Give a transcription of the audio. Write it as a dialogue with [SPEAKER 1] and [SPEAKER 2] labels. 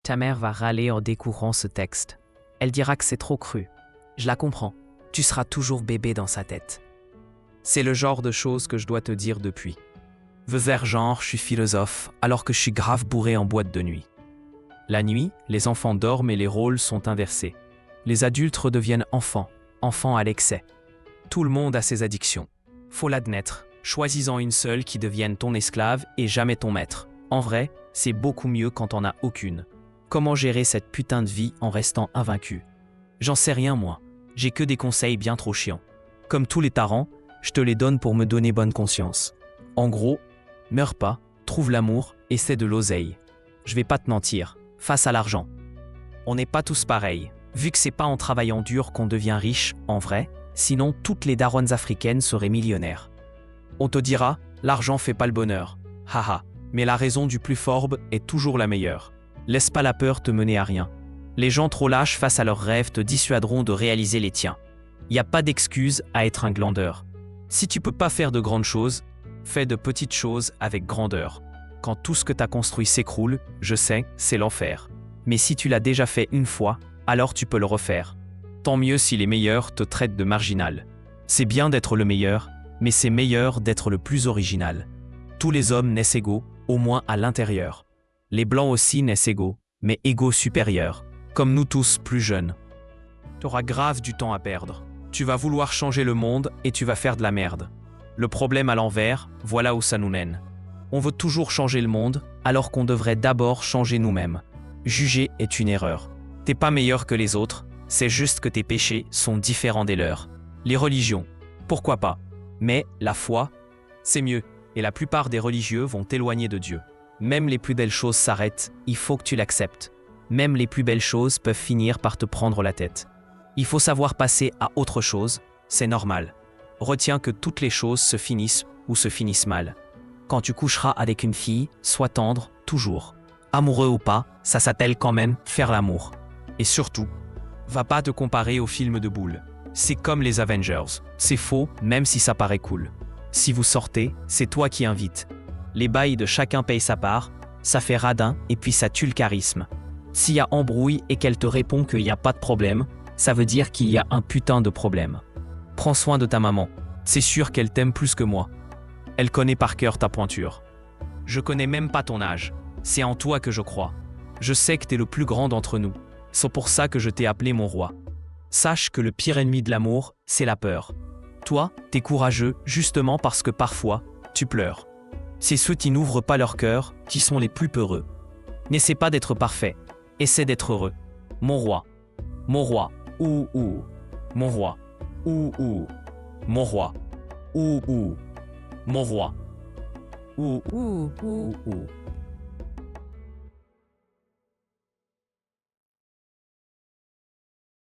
[SPEAKER 1] Ta mère va râler en découvrant ce texte. Elle dira que c'est trop cru. Je la comprends. Tu seras toujours bébé dans sa tête.
[SPEAKER 2] C'est le genre de choses que je dois te dire depuis. Veux dire genre, je suis philosophe, alors que je suis grave bourré en boîte de nuit. La nuit, les enfants dorment et les rôles sont inversés. Les adultes redeviennent enfants, enfants à l'excès. Tout le monde a ses addictions. Faut l'admettre, choisis-en une seule qui devienne ton esclave et jamais ton maître. En vrai, c'est beaucoup mieux quand on n'a aucune. Comment gérer cette putain de vie en restant invaincu? J'en sais rien moi, j'ai que des conseils bien trop chiants. Comme tous les tarans, je te les donne pour me donner bonne conscience. En gros, meurs pas, trouve l'amour, essaie de l'oseille. Je vais pas te mentir, face à l'argent. On n'est pas tous pareils, vu que c'est pas en travaillant dur qu'on devient riche, en vrai, sinon toutes les daronnes africaines seraient millionnaires. On te dira, l'argent fait pas le bonheur. Haha, mais la raison du plus fourbe est toujours la meilleure. Laisse pas la peur te mener à rien. Les gens trop lâches face à leurs rêves te dissuaderont de réaliser les tiens. Y a pas d'excuse à être un glandeur. Si tu peux pas faire de grandes choses, fais de petites choses avec grandeur. Quand tout ce que t'as construit s'écroule, je sais, c'est l'enfer. Mais si tu l'as déjà fait une fois, alors tu peux le refaire. Tant mieux si les meilleurs te traitent de marginal. C'est bien d'être le meilleur, mais c'est meilleur d'être le plus original. Tous les hommes naissent égaux, au moins à l'intérieur. Les blancs aussi naissent égaux, mais égaux supérieurs, comme nous tous plus jeunes. T'auras grave du temps à perdre. Tu vas vouloir changer le monde et tu vas faire de la merde. Le problème à l'envers, voilà où ça nous mène. On veut toujours changer le monde, alors qu'on devrait d'abord changer nous-mêmes. Juger est une erreur. T'es pas meilleur que les autres, c'est juste que tes péchés sont différents des leurs. Les religions, pourquoi pas? Mais la foi, c'est mieux, et la plupart des religieux vont t'éloigner de Dieu. Même les plus belles choses s'arrêtent, il faut que tu l'acceptes. Même les plus belles choses peuvent finir par te prendre la tête. Il faut savoir passer à autre chose, c'est normal. Retiens que toutes les choses se finissent ou se finissent mal. Quand tu coucheras avec une fille, sois tendre, toujours. Amoureux ou pas, ça s'appelle quand même faire l'amour. Et surtout, va pas te comparer aux films de boules. C'est comme les Avengers, c'est faux même si ça paraît cool. Si vous sortez, c'est toi qui invites. Les bails de chacun paye sa part, ça fait radin et puis ça tue le charisme. S'il y a embrouille et qu'elle te répond qu'il n'y a pas de problème, ça veut dire qu'il y a un putain de problème. Prends soin de ta maman, c'est sûr qu'elle t'aime plus que moi. Elle connaît par cœur ta pointure. Je connais même pas ton âge, c'est en toi que je crois. Je sais que t'es le plus grand d'entre nous, c'est pour ça que je t'ai appelé mon roi. Sache que le pire ennemi de l'amour, c'est la peur. Toi, t'es courageux justement parce que parfois, tu pleures. C'est ceux qui n'ouvrent pas leur cœur qui sont les plus peureux. N'essaie pas d'être parfait, essaie d'être heureux. Mon roi. Mon roi. Ouh. Mon roi. Ouh. Mon roi. Ouh. Mon roi. Ouh.